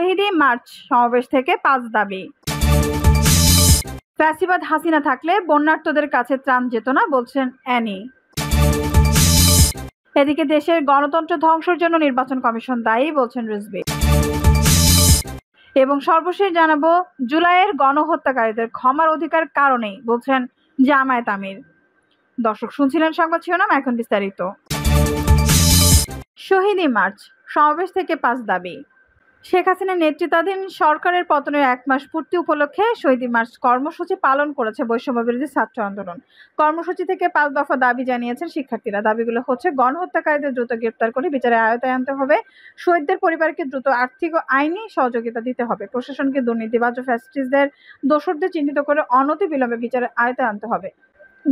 Shahidi March সমাবেশ থেকে 5 দাবি। ফ্যাসিবাদ হাসিনা থাকলে বন্যার্তদের কাছে ত্রাণ যেত না, বলছেন অ্যানি। এদিকে দেশের গণতন্ত্র ধ্বংসের জন্য নির্বাচন কমিশন দায়ী, বলছেন রিজভী। এবং সর্বশেষ জানাবো, জুলাইয়ের গণহত্যাকারীদের ক্ষমার অধিকার কারণেই, বলছেন জামায়াত আমির। দর্শক শুনছিলেন সংবাদ শিরোনাম, এখন বিস্তারিত। শহীদী মার্চ সমাবেশ থেকে 5 দাবি। শেখ হাসিনার নেতৃত্বাধীন সরকারের পতনের 1 মাস পূর্তি উপলক্ষে শহীদী মার্চ কর্মসূচি পালন করেছে বৈষম্য বিরোধী ছাত্র আন্দোলন। কর্মসূচি থেকে 5 দফা দাবি জানিয়েছেন শিক্ষার্থীরা। দাবিগুলো হচ্ছে, গণহত্যাকারীদের দ্রুত গ্রেপ্তার করে বিচারের আওতায় আনতে হবে, শহীদদের পরিবারকে দ্রুত আর্থিক ও আইনি সহযোগিতা দিতে হবে, প্রশাসনকে দুর্নীতিবাজ ও ফ্যাসিস্টদের দোষরদের চিহ্নিত করে অনতিবিলম্বে বিচারের আওতায় আনতে হবে,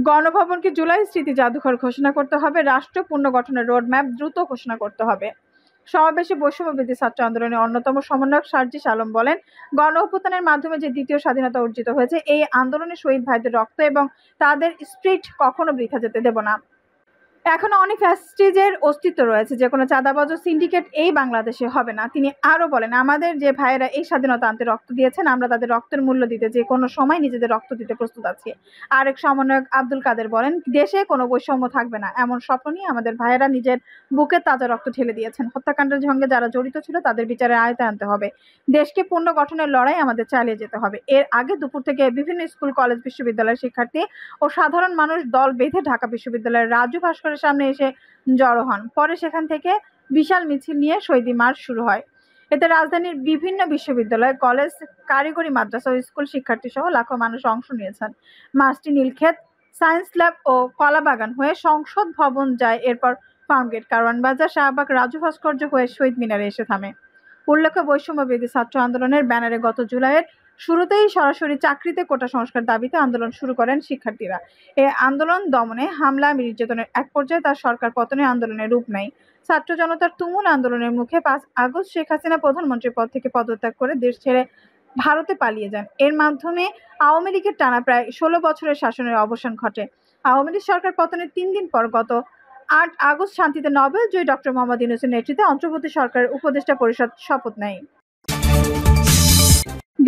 গণভবনকে জুলাই স্মৃতি জাদুঘর ঘোষণা করতে হবে, রাষ্ট্র পুনর্গঠনের রোডম্যাপ দ্রুত ঘোষণা করতে হবে। সমাবেশে বৈষম্য বিরোধী ছাত্র আন্দোলনের অন্যতম সমন্বয়ক সার্জিস আলম বলেন, গণ অভ্যুত্থানের মাধ্যমে যে দ্বিতীয় স্বাধীনতা অর্জিত হয়েছে, এই আন্দোলনে শহীদ ভাইদের রক্ত এবং তাদের স্পিরিট কখনো বৃথা যেতে দেব না। এখনো অনেক ফ্যাসিস্টের অস্তিত্ব রয়েছে, যে কোনো চাঁদাবাজ ও সিন্ডিকেট এই বাংলাদেশে হবে না। তিনি আরো বলেন, আমাদের যে ভাইয়েরা এই স্বাধীনতা আনতে রক্ত দিয়েছেন, আমরা তাদের রক্তের মূল্য দিতে যে কোনো সময় নিজেদের রক্ত দিতে প্রস্তুত আছি। আরেক সমন্বয়ক আব্দুল কাদের বলেন, দেশে কোনো বৈষম্য থাকবে না, এমন স্বপ্ন নিয়ে আমাদের ভাইয়েরা নিজের বুকে তাজা রক্ত ঢেলে দিয়েছেন। হত্যাকাণ্ডের সঙ্গে যারা জড়িত ছিল তাদের বিচারের আওতায় আনতে হবে, দেশকে পুনর্গঠনের লড়াই আমাদের চালিয়ে যেতে হবে। এর আগে দুপুর থেকে বিভিন্ন স্কুল, কলেজ, বিশ্ববিদ্যালয়ের শিক্ষার্থী ও সাধারণ মানুষ দল বেঁধে ঢাকা বিশ্ববিদ্যালয়ের রাজু ভাস্করের সামনে এসে জড়ো হন। পরে সেখান থেকে বিশাল মিছিল নিয়ে শহীদী মার্চ শুরু হয়। এতে রাজধানীর বিভিন্ন বিশ্ববিদ্যালয়, কলেজ, কারিগরি মাদ্রাসা ও স্কুল শিক্ষার্থী সহ লাখো মানুষ অংশ নিয়েছেন। মার্চটি নীলক্ষেত, সায়েন্স ল্যাব ও কলাবাগান হয়ে সংসদ ভবন যায়, এরপর ফার্মগেট, কারওয়ানবাজার, শাহবাগ, রাজু ভাস্কর্য হয়ে শহীদ মিনারে এসে থামে। উল্লেখ্য, বৈষম্য বিরোধী ছাত্র আন্দোলনের ব্যানারে গত জুলাইয়ের শুরুতেই সরাসরি চাকরিতে কোটা সংস্কার দাবিতে আন্দোলন শুরু করেন শিক্ষার্থীরা। এই আন্দোলন দমনে হামলা, নির্যাতনের এক পর্যায়ে তার সরকার পতনে আন্দোলনের রূপ নেয়। ছাত্র জনতার তুমুল আন্দোলনের মুখে 5 আগস্ট শেখ হাসিনা প্রধানমন্ত্রীর পদ থেকে পদত্যাগ করে দেশ ছেড়ে ভারতে পালিয়ে যান। এর মাধ্যমে আওয়ামী লীগের টানা প্রায় 16 বছরের শাসনের অবসান ঘটে। আওয়ামী লীগ সরকার পতনের 3 দিন পর গত 8 আগস্ট শান্তিতে নোবেল জয়ী ডক্টর মোহাম্মদ ইউনূসের নেতৃত্বে অন্তর্বর্তী সরকারের উপদেষ্টা পরিষদ শপথ নেয়।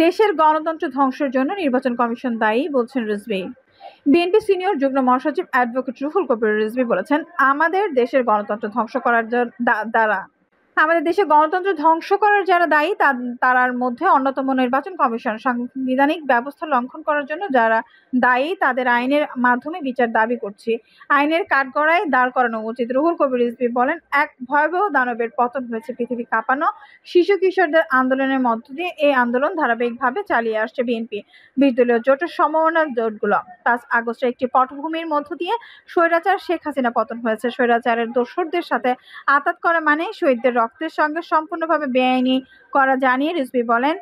দেশের গণতন্ত্র ধ্বংসের জন্য নির্বাচন কমিশন দায়ী, বলছেন রিজভী। বিএনপি সিনিয়র যুগ্ম মহাসচিব অ্যাডভোকেট রুহুল কবির রিজভী বলেছেন, আমাদের দেশের গণতন্ত্র ধ্বংস করার যারা দায়ী তারার মধ্যে অন্যতম নির্বাচন কমিশন। সাংবিধানিক ব্যবস্থা লঙ্ঘন করার জন্য যারা দায়ী তাদের আইনের মাধ্যমে বিচার দাবি করছি। আইনের কাঠগড়ায় দাঁড় করানো উচিত। রুহুল কবির রিজভী বলেন, এক ভয়াবহ দানবের পতন হয়েছে। পৃথিবী কাঁপানো শিশু কিশোরদের আন্দোলনের মধ্য দিয়ে এই আন্দোলন ধারাবাহিকভাবে চালিয়ে আসছে বিএনপি। 20 দলীয় জোটের সমমনা জোটগুলো 5 আগস্টের একটি পটভূমির মধ্য দিয়ে স্বৈরাচার শেখ হাসিনা পতন হয়েছে। স্বৈরাচারের দোসরদের সাথে আঁতাত করা মানে শহীদদের রক্তের সঙ্গে সম্পূর্ণভাবে বেআইনি করা জানিয়ে রিজভী বলেন,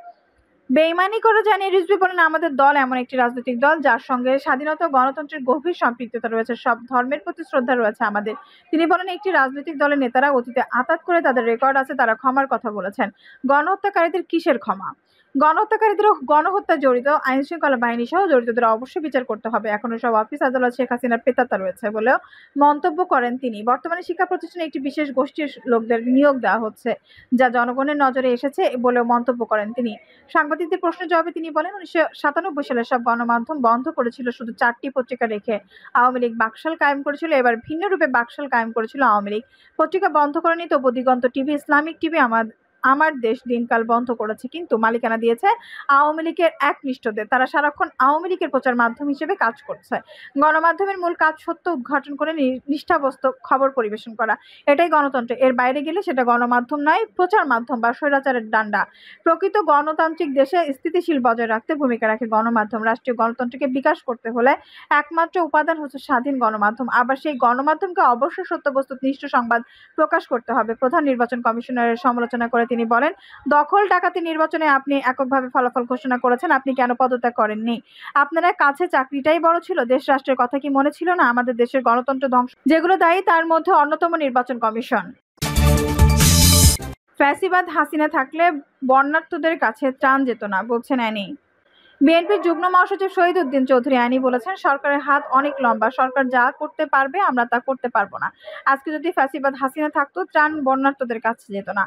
আমাদের দল এমন একটি রাজনৈতিক দল যার সঙ্গে স্বাধীনতা ও গণতন্ত্রের গভীর সম্পৃক্ততা রয়েছে, সব ধর্মের প্রতি শ্রদ্ধা রয়েছে আমাদের। তিনি বলেন, একটি রাজনৈতিক দলের নেতারা অতীতে আঁতাত করে তাদের রেকর্ড আছে, তারা ক্ষমার কথা বলেছেন। গণহত্যাকারীদের কিসের ক্ষমা? গণহত্যাকারীদের গণহত্যা জড়িত আইনশৃঙ্খলা বাহিনী সহ জড়িতদের অবশ্যই বিচার করতে হবে। এখনো সব অফিস আদালত শেখ হাসিনার পেতাত্তা রয়েছে বলেও মন্তব্য করেন তিনি। বর্তমানে শিক্ষা প্রতিষ্ঠানে একটি বিশেষ গোষ্ঠীর লোকদের নিয়োগ দেওয়া হচ্ছে, যা জনগণের নজরে এসেছে বলেও মন্তব্য করেন তিনি। সাংবাদিকদের প্রশ্নের জবাবে তিনি বলেন, 1997 সালে সব গণমাধ্যম বন্ধ করেছিল, শুধু 4টি পত্রিকা রেখে আওয়ামী লীগ বাকশাল কায়েম করেছিল। এবার ভিন্ন রূপে বাকশাল কায়েম করেছিল আওয়ামী লীগ। পত্রিকা বন্ধ করেনি, তবু দিগন্ত টিভি, ইসলামিক টিভি, আমার দেশ দিনকাল বন্ধ করেছে, কিন্তু মালিকানা দিয়েছে আওয়ামী লীগের একনিষ্ঠদের। তারা সারাক্ষণ আওয়ামী লীগের প্রচার মাধ্যম হিসেবে কাজ করছে। গণমাধ্যমের মূল কাজ সত্য উদ্ঘাটন করে নিষ্ঠাবস্ত খবর পরিবেশন করা, এটাই গণতন্ত্র। এর বাইরে গেলে সেটা গণমাধ্যম নয়, প্রচার মাধ্যম বা স্বৈরাচারের ডান্ডা। প্রকৃত গণতান্ত্রিক দেশে স্থিতিশীল বজায় রাখতে ভূমিকা রাখে গণমাধ্যম। রাষ্ট্রীয় গণতন্ত্রকে বিকাশ করতে হলে একমাত্র উপাদান হচ্ছে স্বাধীন গণমাধ্যম। আবার সেই গণমাধ্যমকে অবশ্যই সত্যবস্তুনিষ্ঠ সংবাদ প্রকাশ করতে হবে। প্রধান নির্বাচন কমিশনারের সমালোচনা করে তিনি বলেন, দখল ডাকাতি নির্বাচনে আপনি এককভাবে ফলাফল ঘোষণা করেছেন, আপনি কেন পদত্যাগ করেননি? আপনার কাছে চাকরিটাই বড় ছিল, দেশ রাষ্ট্রের কথা কি মনে ছিল না? আমাদের দেশের গণতন্ত্র ধ্বংস যেগুলো দায়ী তার মধ্যে অন্যতম নির্বাচন কমিশন। ফ্যাসিবাদ হাসিনা থাকলে বন্যার্তদের কাছে ত্রাণ যেত না, বলছেন অ্যানি। বিএনপির যুগ্ম মহাসচিব শহীদ উদ্দিন চৌধুরী অ্যানি বলেছেন, সরকারের হাত অনেক লম্বা, সরকার যা করতে পারবে আমরা তা করতে পারবো না। আজকে যদি ফ্যাসিবাদ হাসিনা থাকতো, ত্রাণ বন্যার্তদের কাছে যেত না।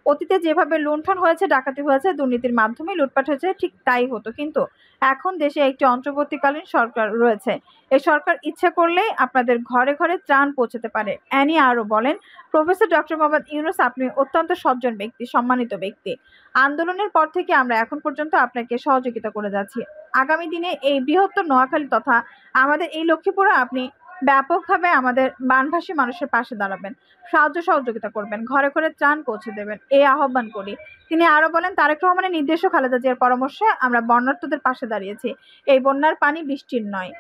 অতীতে যেভাবে লুণ্ঠন হয়েছে, ডাকাতি হয়েছে, দুর্নীতির মাধ্যমে লুটপাট হয়েছে, ঠিক তাই হতো। কিন্তু এখন দেশে একটি অন্তর্বর্তীকালীন সরকার রয়েছে। এই সরকার ইচ্ছে করলেই আপনাদের ঘরে ঘরে ত্রাণ পৌঁছাতে পারে। অ্যানি আরও বলেন, প্রফেসর ডক্টর মোহাম্মদ ইউনূস, আপনি অত্যন্ত সজ্জন ব্যক্তি, সম্মানিত ব্যক্তি। আন্দোলনের পর থেকে আমরা এখন পর্যন্ত আপনাকে সহযোগিতা করে যাচ্ছি। আগামী দিনে এই বৃহত্তর নোয়াখালী তথা আমাদের এই লক্ষ্মীপুরে আপনি ব্যাপকভাবে আমাদের বানভাসী মানুষের পাশে দাঁড়াবেন, সাহায্য সহযোগিতা করবেন, ঘরে ঘরে ত্রাণ পৌঁছে দেবেন, এই আহ্বান করি। তিনি আরো বলেন, তারেক রহমানের নির্দেশ ও খালেদা জিয়ার পরামর্শে আমরা বন্যার্তদের পাশে দাঁড়িয়েছি। এই বন্যার পানি বৃষ্টির নয়,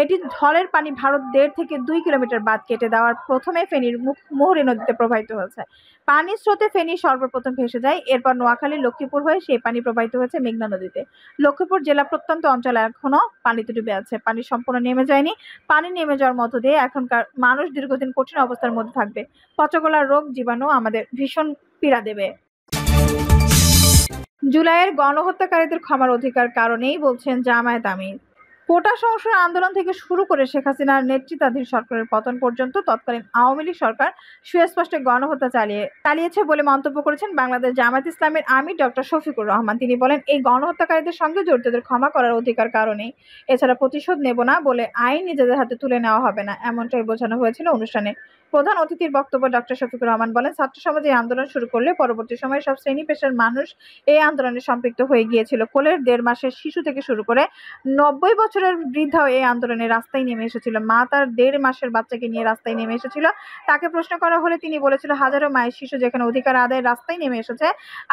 এটি ঢলের পানি। ভারত 1.5 থেকে 2 কিলোমিটার বাঁধ কেটে দেওয়ার প্রথমে ফেনীর মুহুরী নদীতে প্রবাহিত হয়েছে। পানির স্রোতে ফেনী সর্বপ্রথম ভেসে যায়, এরপর নোয়াখালী, লক্ষ্মীপুর হয়ে সেই পানি প্রবাহিত হয়েছে মেঘনা নদীতে। লক্ষ্মীপুর জেলা প্রত্যন্ত অঞ্চল এখনো পানিতে ডুবে আছে, পানি সম্পূর্ণ নেমে যায়নি। পানি নেমে যাওয়ার মধ্য দিয়ে এখনকার মানুষ দীর্ঘদিন কঠিন অবস্থার মধ্যে থাকবে। পচগলার রোগ জীবাণু আমাদের ভীষণ পীড়া দেবে। জুলাইয়ের গণহত্যাকারীদের ক্ষমার অধিকার কারণেই বলছেন জামায়াত আমির। কোটা সংস্কার আন্দোলন থেকে শুরু করে শেখ হাসিনার নেতৃত্বাধীন সরকারের পতন পর্যন্ত তৎকালীন আওয়ামী লীগ সরকার সুস্পষ্ট গণহত্যা চালিয়েছে বলে মন্তব্য করেছেন বাংলাদেশ জামায়াত ইসলামের আমির ডক্টর শফিকুর রহমান। তিনি বলেন, এই গণহত্যাকারীদের সঙ্গে জড়িতদের ক্ষমা করার অধিকার কারণেই, এছাড়া প্রতিশোধ নেব না বলে আইন নিজেদের হাতে তুলে নেওয়া হবে না, এমনটাই বোঝানো হয়েছিল অনুষ্ঠানে। প্রধান অতিথির বক্তব্য ডক্টর শফিকুর রহমান বলেন, ছাত্র সমাজ এই আন্দোলন শুরু করলে পরবর্তী সময়ে সব শ্রেণী পেশার মানুষ এই আন্দোলনে সম্পৃক্ত হয়ে গিয়েছিল। কোলের 1.5 মাসের শিশু থেকে শুরু করে 90 বছরের বৃদ্ধাও এই আন্দোলনে রাস্তায় নেমে এসেছিল। মা তার 1.5 মাসের বাচ্চাকে নিয়ে রাস্তায় নেমে এসেছিল। তাকে প্রশ্ন করা হলে তিনি বলেছিল, হাজারো মায়ের শিশু যেখানে অধিকার আদায়ের রাস্তায় নেমে এসেছে,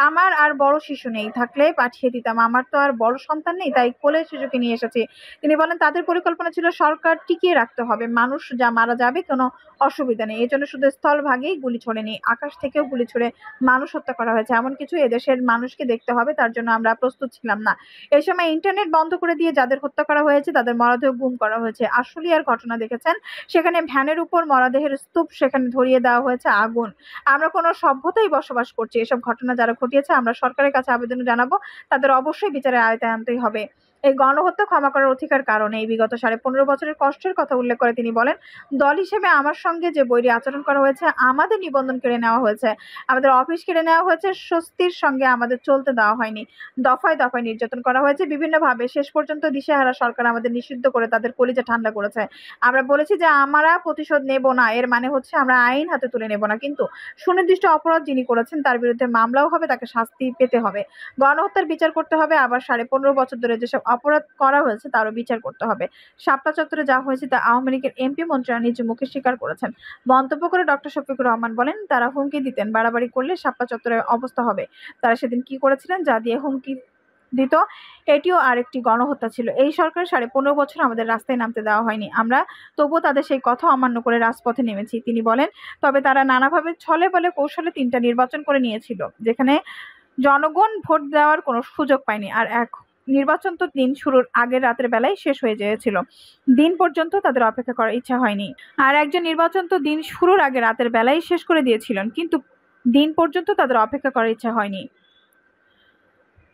আমার আর বড় শিশু নেই, থাকলে পাঠিয়ে দিতাম, আমার তো আর বড় সন্তান নেই, তাই কোলের শিশুকে নিয়ে এসেছি। তিনি বলেন, তাদের পরিকল্পনা ছিল সরকার টিকিয়ে রাখতে হবে, মানুষ যা মারা যাবে কোনো অসুবিধা নেই, এজন্য শুধু স্থলভাগেই গুলি ছোড়েনি, আকাশ থেকেও গুলি ছুড়ে মানুষ হত্যা করা হয়েছে। এমন কিছু এদেশের মানুষকে দেখতে হবে, তার জন্য আমরা প্রস্তুত ছিলাম না। এই সময় ইন্টারনেট বন্ধ করে দিয়ে যাদের হত্যা করা হয়েছে তাদের মরদেহ গুম করা হয়েছে। আশুলিয়ার ঘটনা দেখেছেন, সেখানে ভ্যানের উপর মরদেহের স্তূপ, সেখানে ধরিয়ে দেওয়া হয়েছে আগুন। আমরা কোনো সভ্যতায় বসবাস করছি। এসব ঘটনা যারা ঘটিয়েছে আমরা সরকারের কাছে আবেদন জানাবো, তাদের অবশ্যই বিচারের আওতায় আনতেই হবে। এই গণহত্যা ক্ষমা করার অধিকার কারণে এই বিগত 15.5 বছরের কষ্টের কথা উল্লেখ করে তিনি বলেন, দল হিসেবে আমার সঙ্গে যে বৈরী আচরণ করা হয়েছে, আমাদের নিবন্ধন কেড়ে নেওয়া হয়েছে, আমাদের অফিস কেড়ে নেওয়া হয়েছে, স্বস্তির সঙ্গে আমাদের চলতে দেওয়া হয়নি, দফায় দফায় নির্যাতন করা হয়েছে বিভিন্নভাবে। শেষ পর্যন্ত দিশেহারা সরকার আমাদের নিষিদ্ধ করে তাদের কলিজা ঠান্ডা করেছে। আমরা বলেছি যে আমরা প্রতিশোধ নেব না, এর মানে হচ্ছে আমরা আইন হাতে তুলে নেব না, কিন্তু সুনির্দিষ্ট অপরাধ যিনি করেছেন তার বিরুদ্ধে মামলাও হবে, তাকে শাস্তি পেতে হবে, গণহত্যার বিচার করতে হবে, আবার 15.5 বছর ধরে যেসব অপরাধ করা হয়েছে তারও বিচার করতে হবে। শাপলা চত্বরে যা হয়েছে তা আওয়ামী লীগের এমপি মন্ত্রীরা নিজ মুখে স্বীকার করেছেন। মন্তব্য করে ডক্টর শফিকুর রহমান বলেন, তারা হুমকি দিতেন, বাড়াবাড়ি করলে শাপলা চত্বরের অবস্থা হবে। তারা সেদিন কি করেছিলেন, যা দিয়ে হুমকি দিত, এটিও আরেকটি গণহত্যা ছিল। এই সরকার 15.5 বছর আমাদের রাস্তায় নামতে দেওয়া হয়নি, আমরা তবুও তাদের সেই কথা অমান্য করে রাজপথে নেমেছি। তিনি বলেন, তবে তারা নানাভাবে ছলে বলে কৌশলে 3টা নির্বাচন করে নিয়েছিল, যেখানে জনগণ ভোট দেওয়ার কোনো সুযোগ পায়নি। আর এক নির্বাচন তো দিন শুরুর আগের রাতের বেলায় শেষ হয়ে গিয়েছিল, দিন পর্যন্ত তাদের অপেক্ষা করার ইচ্ছা হয়নি। আর একজন নির্বাচন তো দিন শুরুর আগে রাতের বেলায় শেষ করে দিয়েছিলেন, কিন্তু দিন পর্যন্ত তাদের অপেক্ষা করার ইচ্ছা হয়নি।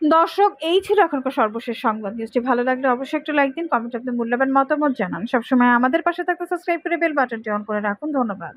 দর্শক, এই ছিল এখনকার সর্বশেষ সংবাদ। নিউজটি ভালো লাগলে অবশ্যই একটা লাইক দিন, কমেন্টে আপনার মূল্যবান মতামত জানান। সবসময় আমাদের পাশে থাকতে সাবস্ক্রাইব করে বেল বাটনটি অন করে রাখুন। ধন্যবাদ।